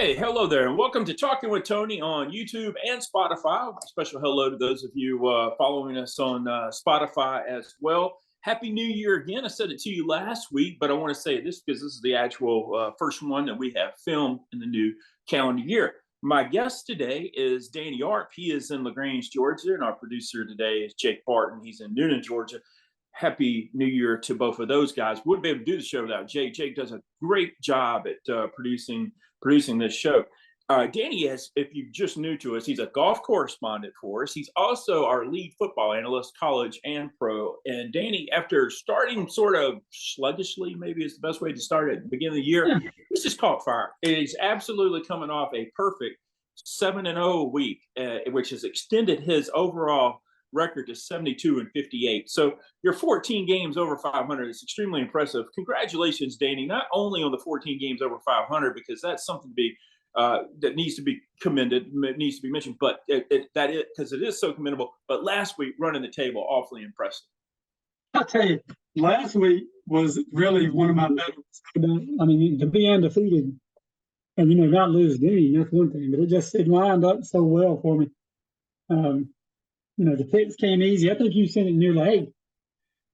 Hey, hello there, and welcome to Talking with Tony on YouTube and Spotify. Special hello to those of you following us on Spotify as well. Happy New Year again. I said it to you last week, but I want to say this because this is the actual first one that we have filmed in the new calendar year. My guest today is Danny Arp. He is in LaGrange, Georgia, and our producer today is Jake Barton. He's in Newnan, Georgia. Happy New Year to both of those guys. Wouldn't be able to do the show without Jake. Jake does a great job at producing this show. Danny is, if you're just new to us, he's a golf correspondent for us. He's also our lead football analyst, college and pro. And Danny, after starting sort of sluggishly, maybe is the best way to start at the beginning of the year, he's just caught fire. He's absolutely coming off a perfect 7-0 week, which has extended his overall record to 72-58. So you're 14 games over 500. It's extremely impressive. Congratulations, Danny, not only on the 14 games over 500, because that's something to be that needs to be commended, it needs to be mentioned, but because it is so commendable. But last week, running the table, awfully impressive. I'll tell you, last week was really one of my better. I mean, to be undefeated and not lose any, that's one thing, but it lined up so well for me. The picks came easy. I think you sent it and you're like, hey,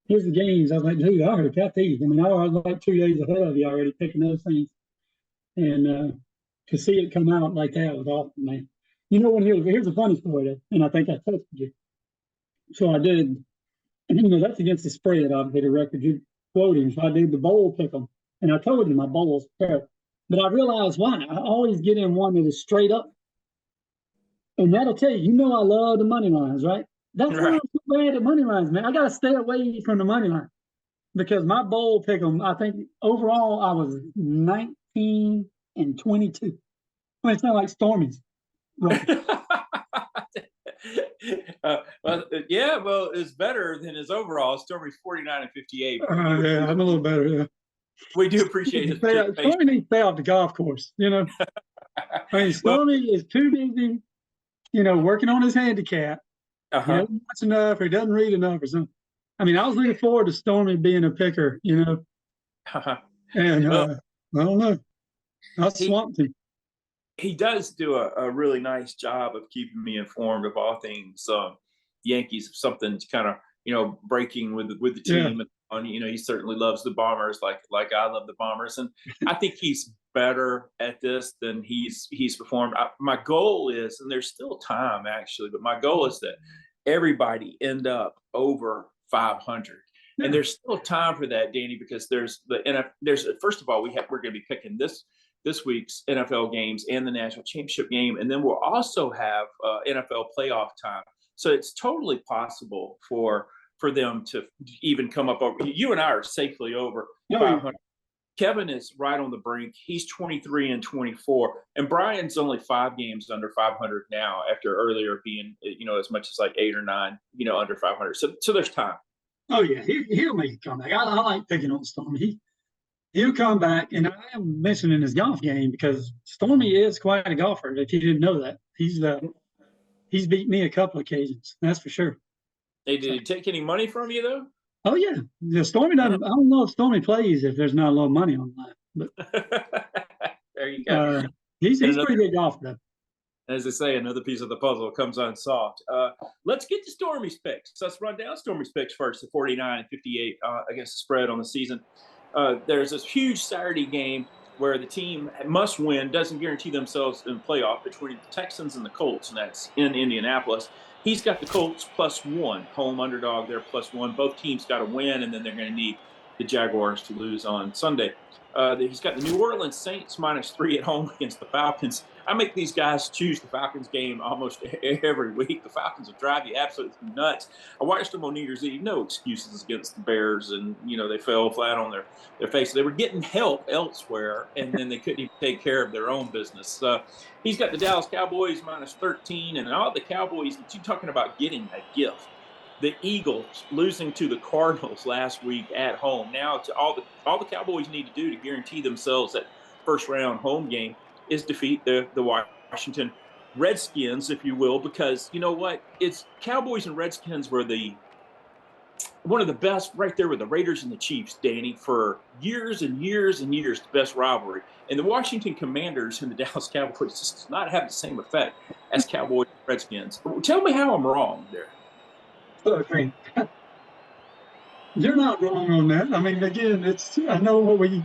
here's the games. I was like, dude, I already got these. I mean, I was like 2 days ahead of you already picking those things. And to see it come out like that was awesome, man. Here's a funny story, though, and I think I texted you. So I did, that's against the spread, obviously, the record you quoting. So I did the bowl pick 'em, and I told you my bowl's fair. But I realized why. I always get in one that is straight up. And that'll tell you, I love the money lines, right? That's why I'm so bad at money lines, man. I got to stay away from the money line because my bowl pick 'em, I think overall I was 19-22. I mean, it's not like Stormy's. Well, it's better than his overall. Stormy's 49-58. Yeah, I'm a little better. Yeah. We do appreciate it. Stormy needs to stay off the golf course, I mean, Stormy is too busy. Working on his handicap. He doesn't watch enough or he doesn't read enough or something. I mean, I was looking forward to Stormy being a picker, and I don't know. I swamped him. He does do a really nice job of keeping me informed of all things Yankees, if something's kind of, breaking with the team. Yeah. He certainly loves the Bombers like I love the Bombers. And I think he's better at this than he's performed. My goal is, and there's still time actually, but my goal is that everybody end up over 500. Yeah. And there's still time for that, Danny, because there's first of all, we're going to be picking this week's NFL games and the national championship game, and then we'll also have NFL playoff time. So it's totally possible for them to even come up over. You and I are safely over 500. Kevin is right on the brink. He's 23-24, and Brian's only 5 games under 500 now after earlier being, as much as like 8 or 9, under 500. So there's time. Oh yeah, he'll make a comeback. I like picking on Stormy. He'll come back, and I am mentioning his golf game because Stormy is quite a golfer. If you didn't know that, he's beat me a couple occasions. That's for sure. Hey, did he take any money from you though? Oh yeah, Stormy doesn't. I don't know if Stormy plays if there's not a lot of money on that. But there you go. He's pretty good golfer though. As they say, another piece of the puzzle comes unsolved. Let's get to Stormy's picks. Let's run down Stormy's picks first. The 49-58 against the spread on the season. There's this huge Saturday game where the team must win, doesn't guarantee themselves in the playoff, between the Texans and the Colts, and that's in Indianapolis. He's got the Colts +1, home underdog. They're +1. Both teams got to win, and then they're going to need the Jaguars to lose on Sunday. He's got the New Orleans Saints -3 at home against the Falcons. I make these guys choose the Falcons game almost every week. The Falcons will drive you absolutely nuts. I watched them on New Year's Eve. No excuses against the Bears, and they fell flat on their face. They were getting help elsewhere, and then they couldn't even take care of their own business. He's got the Dallas Cowboys -13, and all the Cowboys that you're talking about getting a gift. The Eagles losing to the Cardinals last week at home. Now, to all the Cowboys need to do to guarantee themselves that first round home game is defeat the Washington Redskins, if you will, because you know what? It's Cowboys and Redskins were the one of the best right there with the Raiders and the Chiefs, Danny, for years and years and years, the best rivalry. And the Washington Commanders and the Dallas Cowboys just does not have the same effect as Cowboys and Redskins. Tell me how I'm wrong there. Look, man, you're not wrong on that. I mean, again, I know what we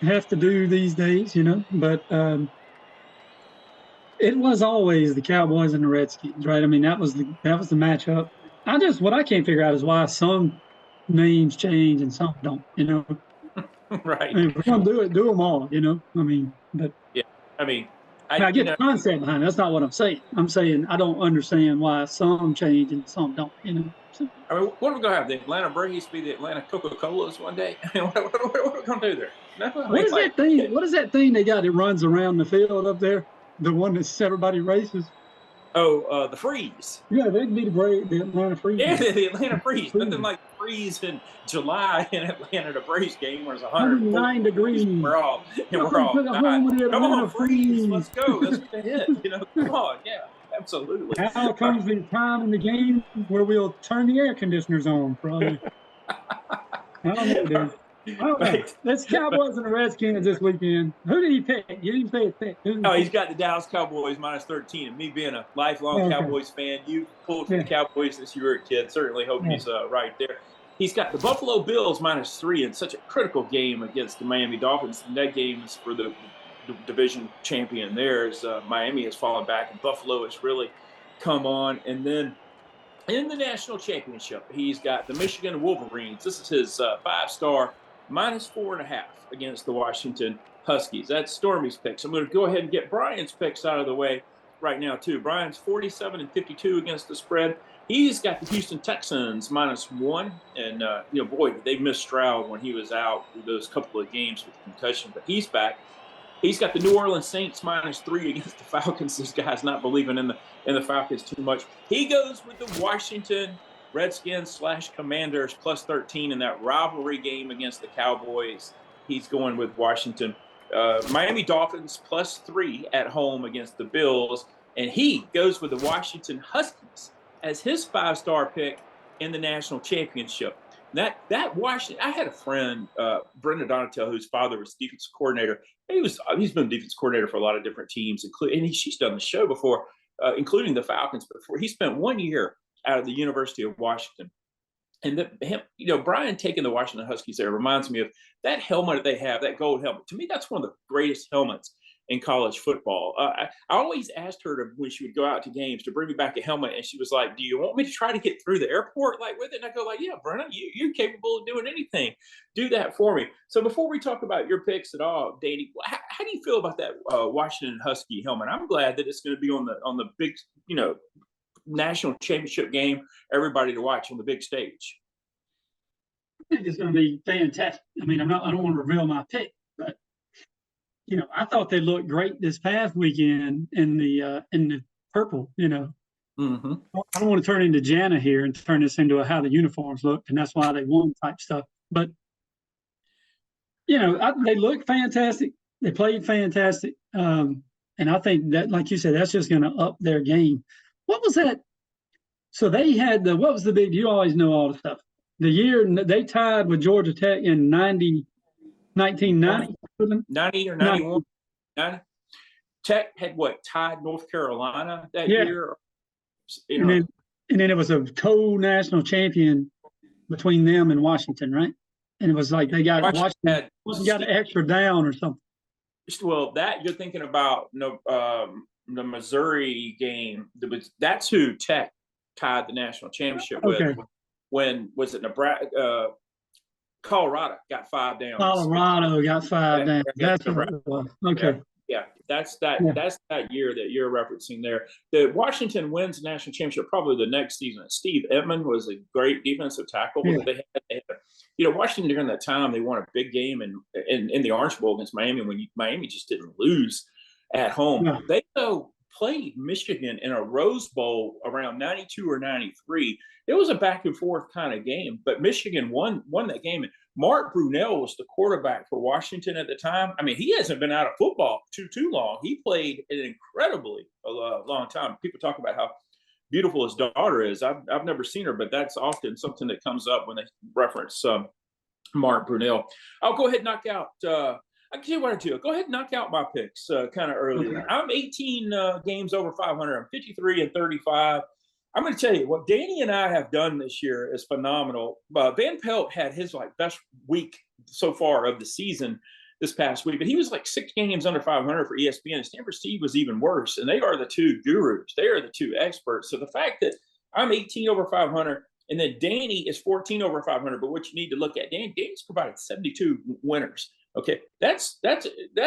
have to do these days, but it was always the Cowboys and the Redskins, right? I mean, that was the matchup. What I can't figure out is why some names change and some don't, Right. I mean, if we're gonna do it, do them all, I mean, but yeah, I mean, I get the concept behind it. That's not what I'm saying. I'm saying I don't understand why some change and some don't, So, I mean, what are we gonna have? The Atlanta Braves be the Atlanta Coca-Colas one day? what are we gonna do there? No, what is that thing? What is that thing they got that runs around the field up there? The one that everybody races? Oh, the Freeze. Yeah, they'd be the Atlanta Freeze. Yeah, the Atlanta Freeze. Nothing like freeze in July in Atlanta, the Braves game where it's 109 degrees. We're all come on, Freeze. Let's go. Let's get the hit. Come on. Yeah, absolutely. Now comes the time in the game where we'll turn the air conditioners on, probably. I don't know, dude. That's Cowboys and the Redskins this weekend. Who did he pick? You didn't say his pick. He's got the Dallas Cowboys -13. And me being a lifelong Cowboys fan, you pulled for the Cowboys since you were a kid. Certainly hope he's right there. He's got the Buffalo Bills -3 in such a critical game against the Miami Dolphins. And that game is for the division champion there. As Miami has fallen back and Buffalo has really come on. And then in the national championship, he's got the Michigan Wolverines. This is his 5-star -4.5 against the Washington Huskies. That's Stormy's picks. I'm going to go ahead and get Brian's picks out of the way right now, too. Brian's 47-52 against the spread. He's got the Houston Texans -1. And, boy, did they miss Stroud when he was out those couple of games with concussion. But he's back. He's got the New Orleans Saints -3 against the Falcons. This guy's not believing in the Falcons too much. He goes with the Washington Redskins /Commanders +13 in that rivalry game against the Cowboys. He's going with Washington. Miami Dolphins +3 at home against the Bills. And he goes with the Washington Huskies as his 5-star pick in the national championship. That Washington, I had a friend, Brendan Donatel, whose father was defensive coordinator. He's been defensive coordinator for a lot of different teams, and she's done the show before, including the Falcons. Before he spent 1 year out of the University of Washington. And Brian taking the Washington Huskies there reminds me of that helmet that they have, that gold helmet. To me, that's one of the greatest helmets in college football. I always asked her when she would go out to games to bring me back a helmet, and she was like, "Do you want me to try to get through the airport with it?" And I go "Yeah, Brenna, you're capable of doing anything. Do that for me." So before we talk about your picks at all, Danny, how do you feel about that Washington Husky helmet? I'm glad that it's going to be on the big, national championship game, everybody to watch on the big stage. I think it's going to be fantastic. I mean, I don't want to reveal my pick, but I thought they looked great this past weekend in the purple. Mm-hmm. I don't want to turn into Jana here and turn this into how the uniforms looked, and that's why they won type stuff. But they looked fantastic. They played fantastic, and I think that, like you said, that's just going to up their game. What was that? So they had what was the big, you always know all the stuff. The year they tied with Georgia Tech in 1990? 90 or 91. 90. Tech had tied North Carolina that year? And then it was a co-national champion between them and Washington, right? And it was like they got Washington got an extra down or something. Well, that you're thinking about the Missouri game. That's who Tech tied the national championship with. When was it Nebraska? Colorado got 5 downs. Colorado got 5 downs. That's what it was. Okay. Yeah, that's that year that you're referencing there. The Washington wins the national championship probably the next season. Steve Edmond was a great defensive tackle. Yeah. They had, Washington during that time, they won a big game in the Orange Bowl against Miami when Miami just didn't lose at home. Yeah. They played Michigan in a Rose Bowl around 92 or 93. It was a back and forth kind of game, but Michigan won that game. Mark Brunell was the quarterback for Washington at the time. I mean, he hasn't been out of football too long. He played an incredibly long time. People talk about how beautiful his daughter is. I've never seen her, but that's often something that comes up when they reference Mark Brunell. I'll go ahead and knock out. I can tell you what I do. Go ahead and knock out my picks kind of early. Okay. I'm 18 games over 500. I'm 53-35. I'm going to tell you what Danny and I have done this year is phenomenal. Van Pelt had his like best week so far of the season this past week, but he was like 6 games under 500 for ESPN. And Stanford Steve was even worse, and they are the two gurus. They are the two experts. So the fact that I'm 18 over 500 and then Danny is 14 over 500, but what you need to look at, Danny's provided 72 winners. Okay, that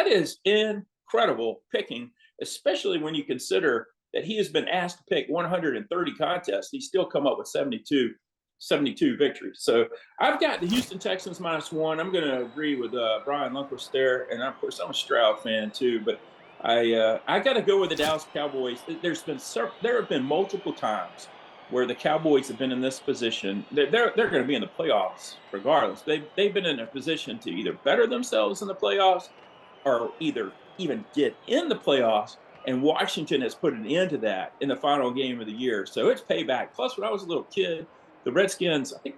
is incredible picking, especially when you consider that he has been asked to pick 130 contests. He's still come up with 72 victories. So I've got the Houston Texans -1. I'm going to agree with Brian Lundquist there, and of course I'm a Stroud fan too. But I got to go with the Dallas Cowboys. There have been multiple times where the Cowboys have been in this position. They're going to be in the playoffs regardless. They've been in a position to either better themselves in the playoffs or either even get in the playoffs. And Washington has put an end to that in the final game of the year. So it's payback. Plus, when I was a little kid, the Redskins, I think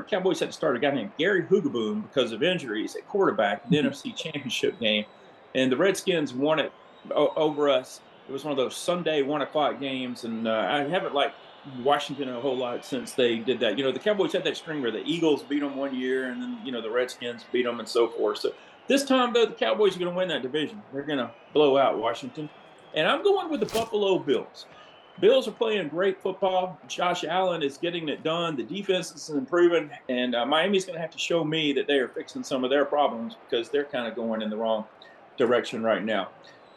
Cowboys had to start a guy named Gary Hugeboom because of injuries at quarterback in the NFC Championship game. And the Redskins won it over us. It was one of those Sunday 1:00 games. And I haven't liked Washington a whole lot since they did that. The Cowboys had that string where the Eagles beat them one year and then, the Redskins beat them and so forth. So this time, though, the Cowboys are going to win that division. They're going to blow out Washington. And I'm going with the Buffalo Bills. Bills are playing great football. Josh Allen is getting it done. The defense is improving. And Miami's going to have to show me that they are fixing some of their problems because they're kind of going in the wrong direction right now.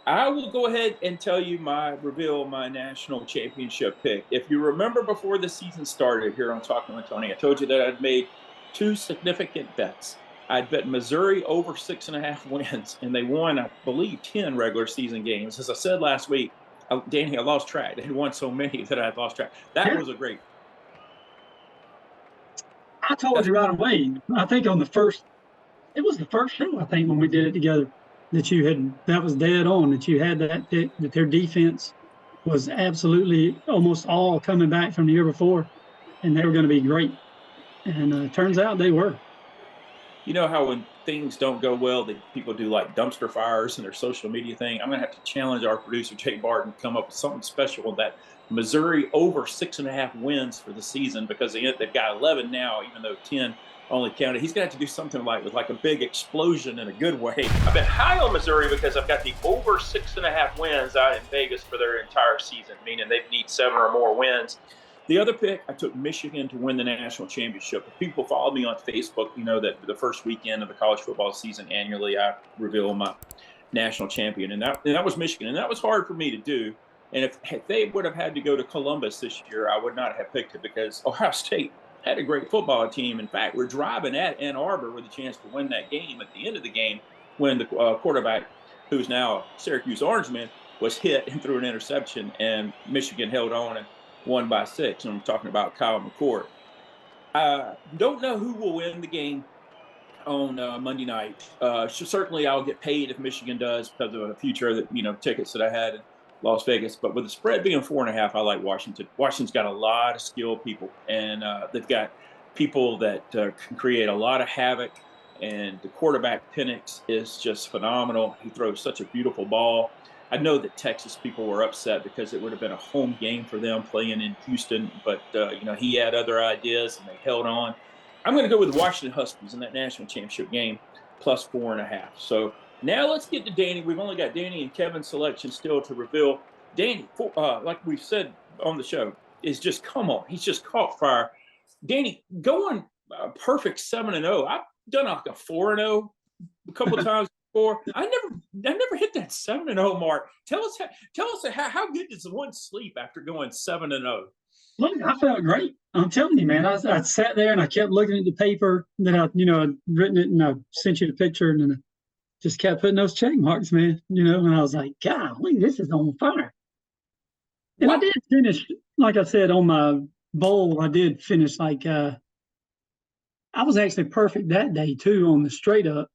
I will go ahead and tell you reveal my national championship pick. If you remember before the season started here on Talking with Tony, I told you that I'd made 2 significant bets. I'd bet Missouri over 6.5 wins, and they won, I believe, 10 regular season games. As I said last week, Danny, I lost track. They had won so many that I had lost track. That was a great. I told you right away. I think it was the first show, I think, when we did it together, that was dead on, that you had that pick, that their defense was absolutely almost all coming back from the year before, and they were going to be great. And it turns out they were. You know how when things don't go well, people do like dumpster fires in their social media thing? I'm going to have to challenge our producer, Jay Barton, to come up with something special with that Missouri over 6.5 wins for the season, because they've got 11 now, even though 10 only counted. He's going to have to do something with a big explosion in a good way. I've been high on Missouri because I've got the over 6.5 wins out in Vegas for their entire season, meaning they need 7 or more wins. The other pick, I took Michigan to win the national championship. If people follow me on Facebook, you know that the first weekend of the college football season annually, I reveal my national champion. And that was Michigan. And that was hard for me to do. And if they would have had to go to Columbus this year, I would not have picked it, because Ohio State had a great football team. In fact, we're driving at Ann Arbor with a chance to win that game. At the end of the game, when the quarterback, who's now a Syracuse Orangeman, was hit and threw an interception, and Michigan held on and won by 6. And I'm talking about Kyle McCord. Don't know who will win the game on Monday night. Certainly I'll get paid if Michigan does, because of a future tickets that I had in Las Vegas. But with the spread being 4.5, I like Washington. Washington's got a lot of skilled people, and they've got people that can create a lot of havoc. And the quarterback, Penix, is just phenomenal. He throws such a beautiful ball. I know that Texas people were upset because it would have been a home game for them playing in Houston, but he had other ideas and they held on. I'm going to go with the Washington Huskies in that national championship game, plus 4.5. So now let's get to Danny. We've only got Danny and Kevin's selection still to reveal. Danny, like we've said on the show, is just come on. He's just caught fire. Danny, going perfect 7-0. I've done like a 4-0 a couple of times. I never hit that 7-0 mark. Tell us how good does one sleep after going 7-0? Look, I felt great. I'm telling you, man. I sat there and I kept looking at the paper. Then I'd written it and I sent you the picture, and then I just kept putting those check marks, man. And I was like, golly, this is on fire. And I did finish, like I said, on my bowl. I did finish I was actually perfect that day too on the straight up.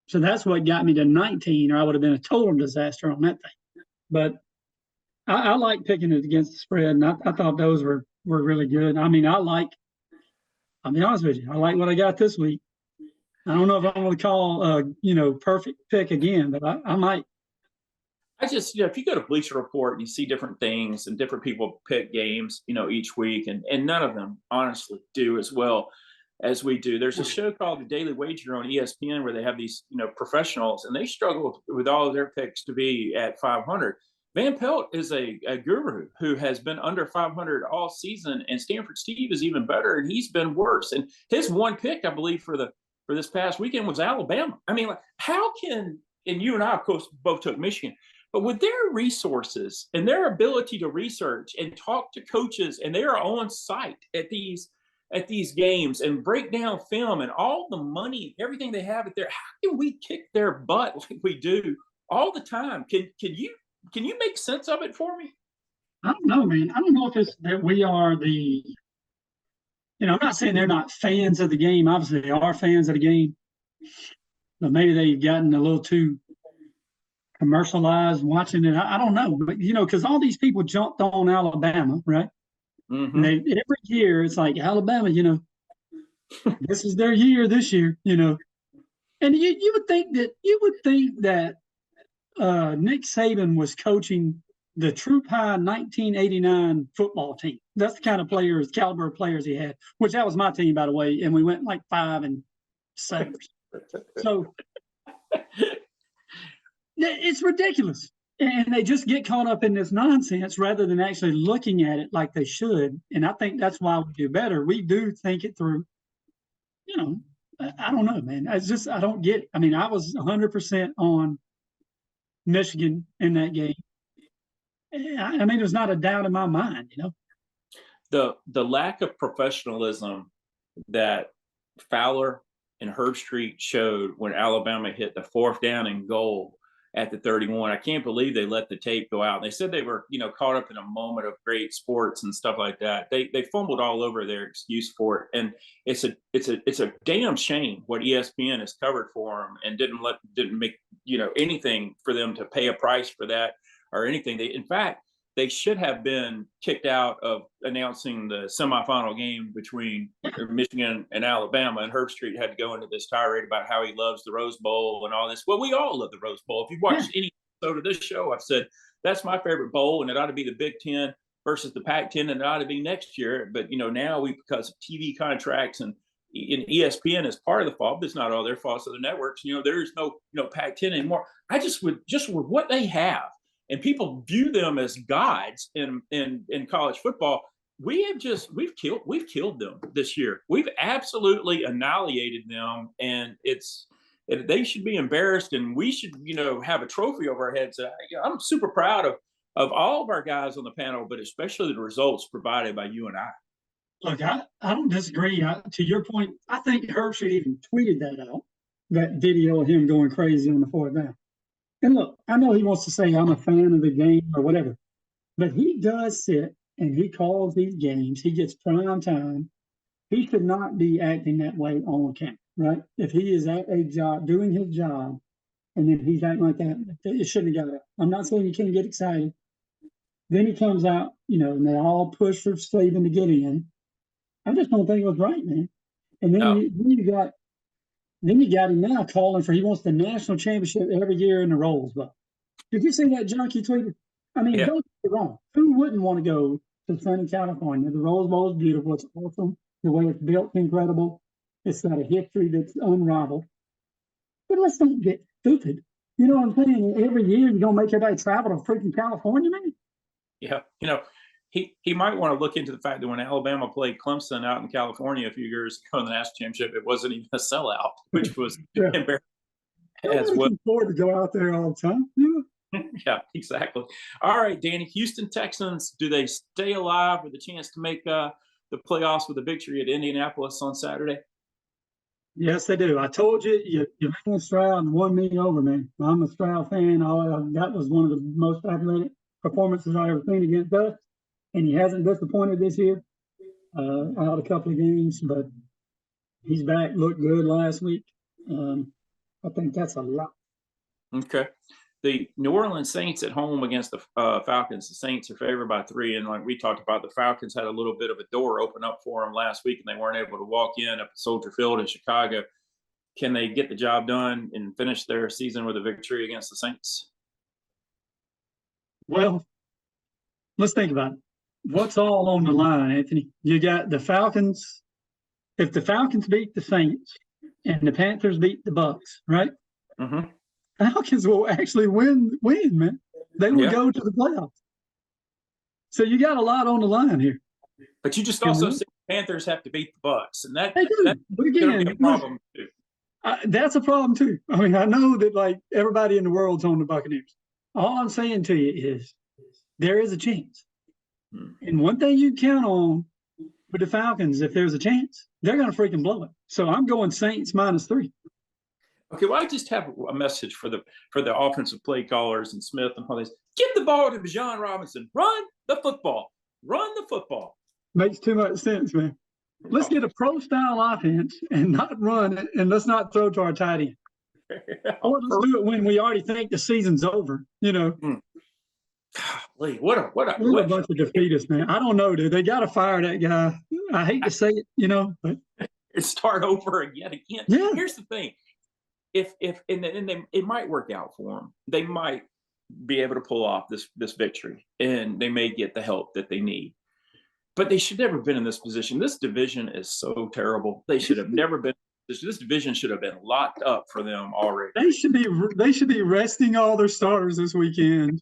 So that's what got me to 19, or I would have been a total disaster on that thing. But I like picking it against the spread, and I thought those were really good. I mean, I'll be honest with you, I like what I got this week. I don't know if I'm going to call, perfect pick again, but I might. I just, if you go to Bleacher Report and you see different things and different people pick games, each week, and none of them honestly do as well as we do. There's a show called The Daily Wager on ESPN where they have these, professionals, and they struggle with all of their picks to be at 500. Van Pelt is a guru who has been under 500 all season, and Stanford Steve is even better, and he's been worse. And his one pick, I believe, for this past weekend was Alabama. I mean, like, how can, and you and I, of course, both took Michigan, but with their resources and their ability to research and talk to coaches, and they are on site at these games and break down film and all the money, everything they have at there, how can we kick their butt like we do all the time? Can you make sense of it for me? I don't know, man. I don't know if it's that we are I'm not saying they're not fans of the game. Obviously, they are fans of the game, but maybe they've gotten a little too commercialized watching it. I don't know, but because all these people jumped on Alabama, right? Mm-hmm. And every year it's like Alabama, this is their year this year, and you would think that Nick Saban was coaching the Troop High 1989 football team. That's the kind of caliber of players he had, which that was my team, by the way, and we went like 5-7. So it's ridiculous. And they just get caught up in this nonsense rather than actually looking at it like they should. And I think that's why we do better. We do think it through. I don't know, man. I don't get it. I mean, I was 100% on Michigan in that game. I mean, there's not a doubt in my mind, The lack of professionalism that Fowler and Herbstreit showed when Alabama hit the 4th down and goal at the 31. I can't believe they let the tape go out. They said they were, caught up in a moment of great sports and stuff like that. They fumbled all over their excuse for it, and it's a damn shame what ESPN has covered for them and didn't make anything for them to pay a price for that or anything. In fact, they should have been kicked out of announcing the semifinal game between Michigan and Alabama. And Herbstreit had to go into this tirade about how he loves the Rose Bowl and all this. Well, we all love the Rose Bowl. If you've watched any episode of this show, I've said that's my favorite bowl, and it ought to be the Big Ten versus the Pac-10, and it ought to be next year. But now because of TV contracts and ESPN is part of the fault, but it's not all their fault. So the networks, there is no Pac-10 anymore. I just with what they have. And people view them as gods in college football. We've killed them this year. We've absolutely annihilated them, and they should be embarrassed, and we should have a trophy over our heads. I'm super proud of all of our guys on the panel, but especially the results provided by you and I. Look, I don't disagree. To your point, I think Herbstreit even tweeted that out, that video of him going crazy on the 4th down. And look, I know he wants to say I'm a fan of the game or whatever, but he does sit and he calls these games. He gets prime time. He should not be acting that way on camera, right? If he is at a job, doing his job, and then he's acting like that, it shouldn't have got out. I'm not saying you can't get excited. Then he comes out, and they all push for Saban to get in. I just don't think it was right, man. And then you got him now calling for he wants the national championship every year in the Rose Bowl. Did you see that junk he tweeted? I mean, don't get me wrong. Who wouldn't want to go to sunny California? The Rose Bowl is beautiful. It's awesome. The way it's built is incredible. It's got a history that's unrivaled. But let's not get stupid. You know what I'm saying? Every year you're going to make everybody travel to freaking California, man? Yeah. He might want to look into the fact that when Alabama played Clemson out in California a few years ago in the national championship, it wasn't even a sellout, which was embarrassing as well. Can afford to go out there all the time. Yeah, exactly. All right, Danny. Houston Texans, do they stay alive with a chance to make the playoffs with a victory at Indianapolis on Saturday? Yes, they do. I told you, you ran Stroud and won me over, man. I'm a Stroud fan. That was one of the most athletic performances I ever seen against us. And he hasn't disappointed this year, out a couple of games, but he's back, looked good last week. I think that's a lot. Okay. the New Orleans Saints at home against the Falcons. The Saints are favored by 3, and like we talked about, the Falcons had a little bit of a door open up for them last week, and they weren't able to walk in up at Soldier Field in Chicago. Can they get the job done and finish their season with a victory against the Saints? Well, let's think about it. What's all on the line, Anthony? You got the Falcons. If the Falcons beat the Saints and the Panthers beat the Bucks, right? Mm-hmm. Falcons will actually win, man. They will go to the playoffs. So you got a lot on the line here. But you just also said the Panthers have to beat the Bucks, and they do. But again, a problem too. That's a problem too. I mean, I know that like everybody in the world's on the Buccaneers. All I'm saying to you is there is a chance. And one thing you count on with the Falcons, if there's a chance, they're going to freaking blow it. So I'm going Saints -3. Okay, well, I just have a message for the offensive play callers and Smith and all these. Give the ball to Bijan Robinson. Run the football. Run the football. Makes too much sense, man. Let's get a pro-style offense and not run it, and let's not throw to our tight end. Or let's do it when we already think the season's over, you know. Golly, what a bunch of defeatists, man. I don't know, dude. They got to fire that guy. I hate to say it, you know, but start over again. Yeah. Here's the thing: it might work out for them. They might be able to pull off this victory, and they may get the help that they need. But they should never have been in this position. This division is so terrible. They should have never been. This division should have been locked up for them already. They should be resting all their starters this weekend,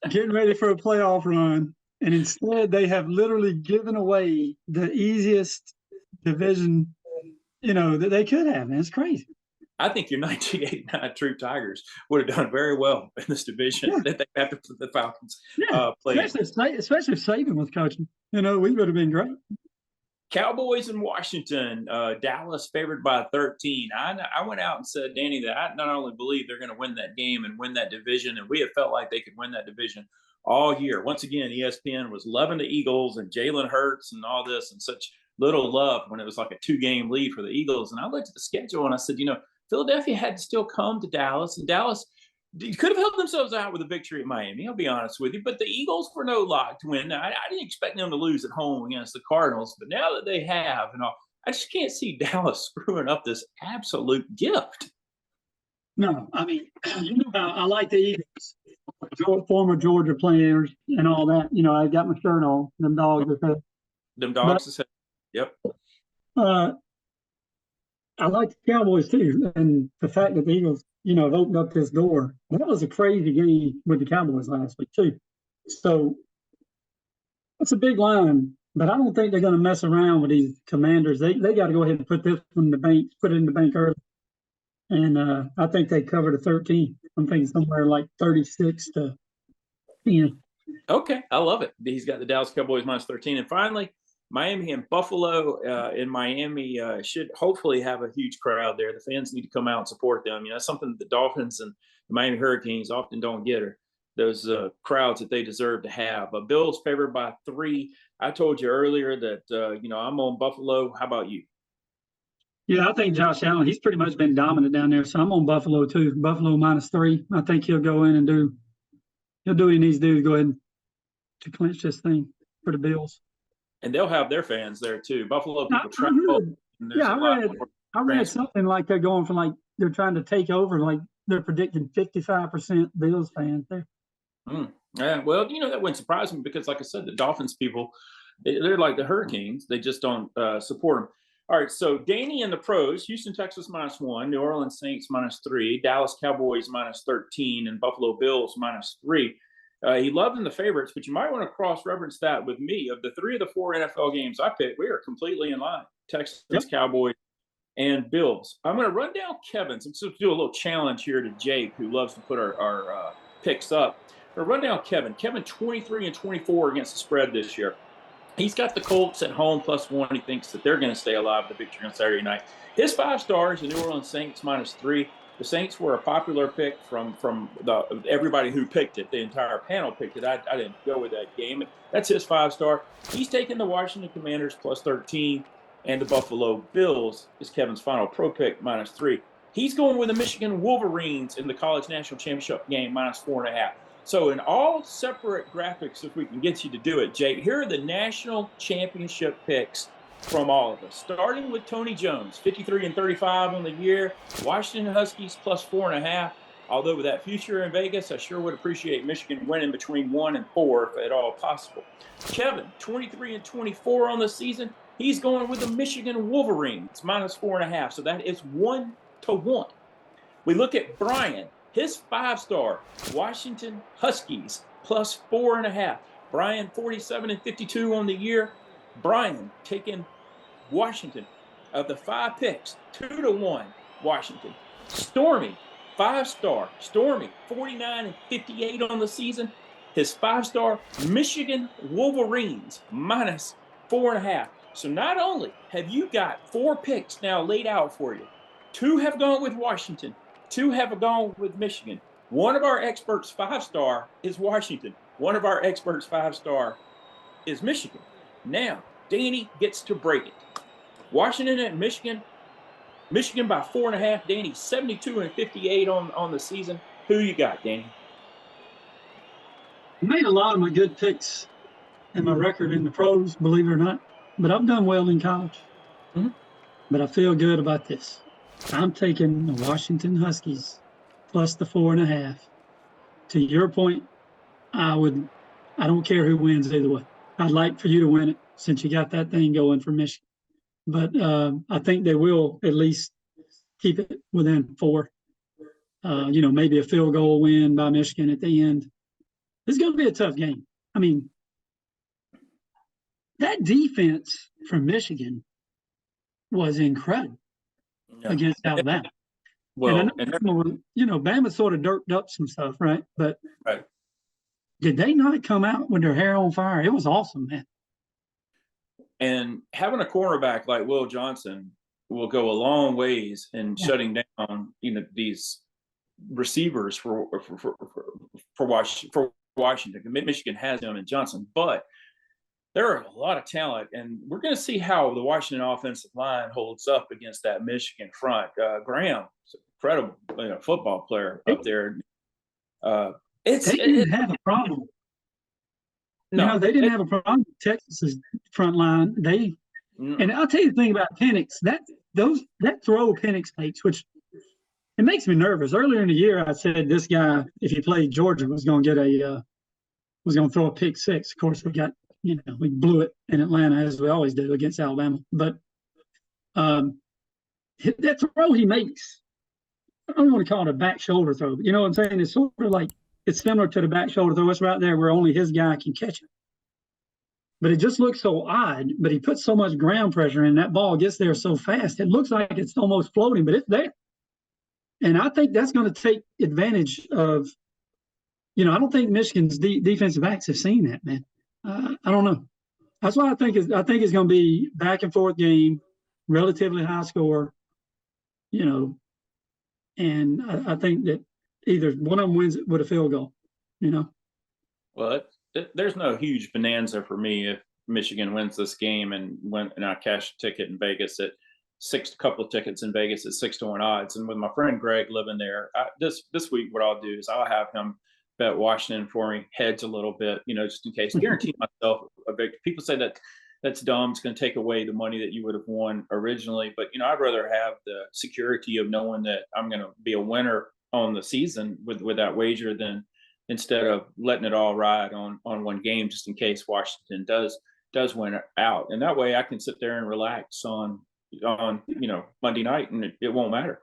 getting ready for a playoff run, and instead they have literally given away the easiest division, you know, that they could have. Man, it's crazy. I think your 1989 True Tigers would have done very well in this division that they have to put the Falcons play. Especially if Saban was coaching. You know, we would have been great. Cowboys in Washington, Dallas favored by 13. I went out and said, Danny, that I not only believe they're going to win that game and win that division, and we have felt like they could win that division all year. Once again, ESPN was loving the Eagles and Jalen Hurts and all this, and such little love when it was like a 2-game lead for the Eagles. And I looked at the schedule and I said, you know, Philadelphia had to still come to Dallas, and Dallas could have helped themselves out with a victory at Miami. I'll be honest with you, but the Eagles were no lock to win. Now, I didn't expect them to lose at home against the Cardinals, but now that they have, and I just can't see Dallas screwing up this absolute gift. No, I mean, you know how I like the Eagles, former Georgia players and all that. You know, I got my shirt on. Them dogs are head. Them dogs are head. Yep. I like the Cowboys too, and the fact that the Eagles, you know, have opened up this door. That was a crazy game with the Cowboys last week too. So that's a big line, but I don't think they're going to mess around with these Commanders. They got to go ahead and put this one in the bank, put it in the bank early. And I think they covered a 13. I'm thinking somewhere like 36-10. Okay, I love it. He's got the Dallas Cowboys -13, and finally, Miami and Buffalo. In Miami should hopefully have a huge crowd there. The fans need to come out and support them. You know, that's something that the Dolphins and the Miami Hurricanes often don't get, or those crowds that they deserve to have. Bills favored by 3. I told you earlier that, you know, I'm on Buffalo. How about you? Yeah, I think Josh Allen, he's pretty much been dominant down there. So I'm on Buffalo too. Buffalo -3. I think he'll go in and do what he needs to do to go ahead to clinch this thing for the Bills. And they'll have their fans there too. Buffalo people travel. Yeah, I read something like they're going from like they're trying to take over, like they're predicting 55% Bills fans there. Yeah, well, you know, that wouldn't surprise me because, like I said, the Dolphins people, they're like the Hurricanes. They just don't support them. All right, so Danny and the pros: Houston Texans -1, New Orleans Saints -3, Dallas Cowboys -13, and Buffalo Bills -3. He loved in the favorites, but you might want to cross-reference that with me. Of the 3 of the 4 NFL games I picked, we are completely in line. Texans, Cowboys, and Bills. I'm going to run down Kevin's. I'm going to do a little challenge here to Jake, who loves to put our picks up. I'm going to run down Kevin. Kevin 23-24 against the spread this year. He's got the Colts at home +1. He thinks that they're going to stay alive with the victory on Saturday night. His 5 stars, the New Orleans Saints -3. The Saints were a popular pick from everybody who picked it. The entire panel picked it. I didn't go with that game. That's his 5-star. He's taking the Washington Commanders +13, and the Buffalo Bills is Kevin's final pro pick -3. He's going with the Michigan Wolverines in the College National Championship game, -4.5. So in all separate graphics, if we can get you to do it, Jake, here are the national championship picks from all of us. Starting with Tony Jones, 53-35 on the year. Washington Huskies +4.5. Although with that future in Vegas, I sure would appreciate Michigan winning between 1 and 4 if at all possible. Kevin, 23-24 on the season. He's going with the Michigan Wolverines, -4.5. So that is 1-1. We look at Brian, his 5-star Washington Huskies +4.5. Brian, 47-52 on the year. Brian taking Washington of the 5 picks, 2-1 Washington. Stormy, 5-star Stormy, 49-58 on the season. His 5-star Michigan Wolverines -4.5. So not only have you got 4 picks now laid out for you, 2 have gone with Washington, 2 have gone with Michigan. One of our experts' 5-star is Washington. One of our experts' 5-star is Michigan. Now, Danny gets to break it. Washington and Michigan. Michigan by 4.5. Danny, 72-58 on the season. Who you got, Danny? I made a lot of my good picks in my record in the pros, believe it or not, but I've done well in college. Mhm. But I feel good about this. I'm taking the Washington Huskies plus the 4.5. To your point, I don't care who wins either way. I'd like for you to win it since you got that thing going for Michigan. But I think they will at least keep it within 4. Maybe a field goal win by Michigan at the end. It's going to be a tough game. I mean, that defense from Michigan was incredible against Alabama. Well, and Bama sort of dirked up some stuff, right? But right. Did they not come out with their hair on fire? It was awesome, man. And having a cornerback like Will Johnson will go a long ways in shutting down, these receivers for Washington. Michigan has him and Johnson, but there are a lot of talent, and we're going to see how the Washington offensive line holds up against that Michigan front. Graham, incredible, football player up there. They didn't have a problem. No, they didn't have a problem with Texas's front line. And I'll tell you the thing about Penix, that throw Penix makes, which it makes me nervous. Earlier in the year, I said this guy, if he played Georgia, was going to throw a pick 6. Of course, we blew it in Atlanta as we always do against Alabama. But that throw he makes, I don't want to call it a back shoulder throw. But you know what I'm saying? It's sort of like, it's similar to the back shoulder throw. It's right there where only his guy can catch it. But it just looks so odd. But he puts so much ground pressure in, that ball gets there so fast. It looks like it's almost floating, but it's there. And I think that's going to take advantage of, I don't think Michigan's defensive backs have seen that, man. I don't know. That's why I think it's going to be back and forth game, relatively high score, and I think that either one of them wins with a field goal, Well, there's no huge bonanza for me if Michigan wins this game and I cash a ticket in Vegas at couple of tickets in Vegas at 6-1 odds. And with my friend Greg living there, this week, what I'll do is I'll have him bet Washington for me, heads a little bit, just in case. Guarantee myself a big. People say that's dumb. It's going to take away the money that you would have won originally. But I'd rather have the security of knowing that I'm going to be a winner on the season with that wager than instead of letting it all ride on one game just in case Washington does win out. And that way I can sit there and relax on Monday night, and it won't matter.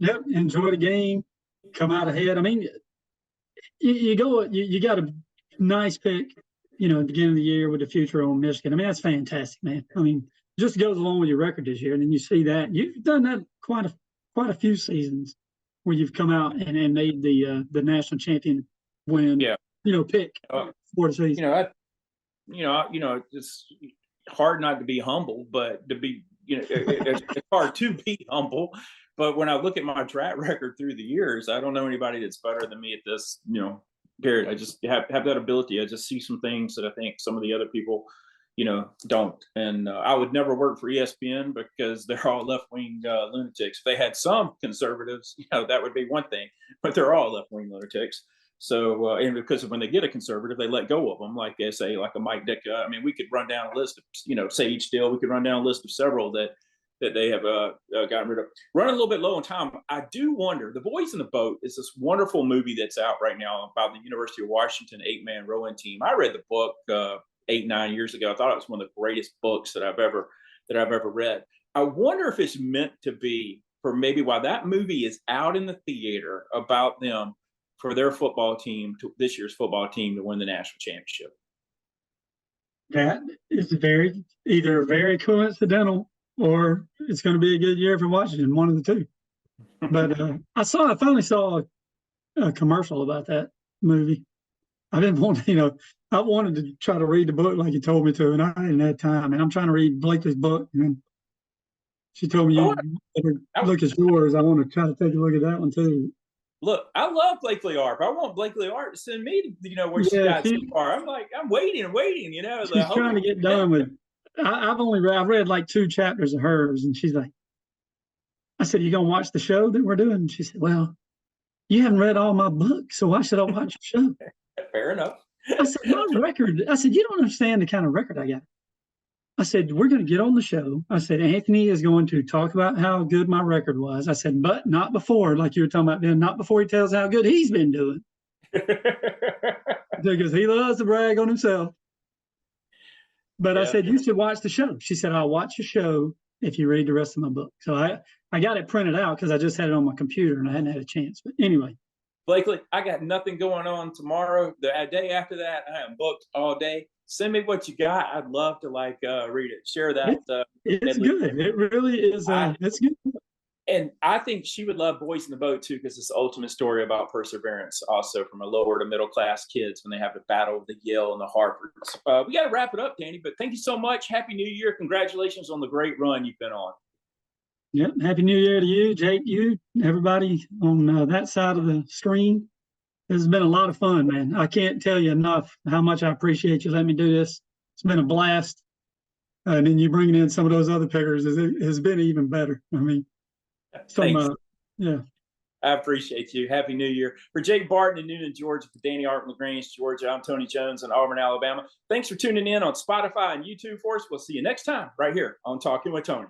Yep, enjoy the game, come out ahead. I mean, you got a nice pick, at the beginning of the year with the future on Michigan. I mean, that's fantastic, man. I mean, just goes along with your record this year, and then you see that you've done that quite a few seasons where you've come out and made the national champion win. Yeah. Pick for the season. It's hard not to be humble, but to be, it's hard to be humble. But when I look at my track record through the years, I don't know anybody that's better than me at this, period. I just have that ability. I just see some things that I think some of the other people, don't. And I would never work for ESPN because they're all left-wing lunatics. If they had some conservatives, that would be one thing, but they're all left-wing lunatics. So, and because when they get a conservative, they let go of them, like they say, like a Mike Ditka. I mean, we could run down a list of, Sage Steele. We could run down a list of several that they have gotten rid of. Running a little bit low on time, I do wonder. The Boys in the Boat is this wonderful movie that's out right now about the University of Washington 8-man rowing team. I read the book 8-9 years ago. I thought it was one of the greatest books that I've ever read. I wonder if it's meant to be for maybe while that movie is out in the theater about them, for their football team, this year's football team, to win the national championship. That is either very coincidental or it's going to be a good year for Washington, one of the two. But I finally saw a commercial about that movie. I didn't want I wanted to try to read the book like you told me to, and I didn't have time. And I'm trying to read Blakely's book, and then she told me you better look at yours. I want to try to take a look at that one too. Look, I love Blakely Arp. I want Blakely Arp to send me to, where she got so far. I'm like, I'm waiting. She's trying to get done with. I've read like 2 chapters of hers, and she's like, I said, "You gonna watch the show that we're doing?" And she said, "Well, you haven't read all my books, so why should I watch your show?" Fair enough. I said, "My record." I said, "You don't understand the kind of record I got." I said, "We're going to get on the show." I said, "Anthony is going to talk about how good my record was." I said, "But not before, like you were talking about then, not before he tells how good he's been doing." Because he loves to brag on himself. But I said, "You should watch the show." She said, "I'll watch the show if you read the rest of my book." So I got it printed out because I just had it on my computer and I hadn't had a chance. But anyway. Blakely, I got nothing going on tomorrow. The day after that, I am booked all day. Send me what you got. I'd love to read it. Share that. It's good. It really is. It's good. And I think she would love Boys in the Boat too, because it's the ultimate story about perseverance, also from a lower to middle class kids when they have to battle the Yale and the Harvards. We got to wrap it up, Danny. But thank you so much. Happy New Year. Congratulations on the great run you've been on. Yep. Happy New Year to you, Jake, you, everybody on that side of the screen. This has been a lot of fun, man. I can't tell you enough how much I appreciate you letting me do this. It's been a blast. And then you bringing in some of those other pickers has been even better. I mean, thanks. Yeah. I appreciate you. Happy New Year. For Jake Barton in Newnan, Georgia, for Danny Arp, LaGrange, Georgia, I'm Tony Jones in Auburn, Alabama. Thanks for tuning in on Spotify and YouTube for us. We'll see you next time right here on Talking with Tony.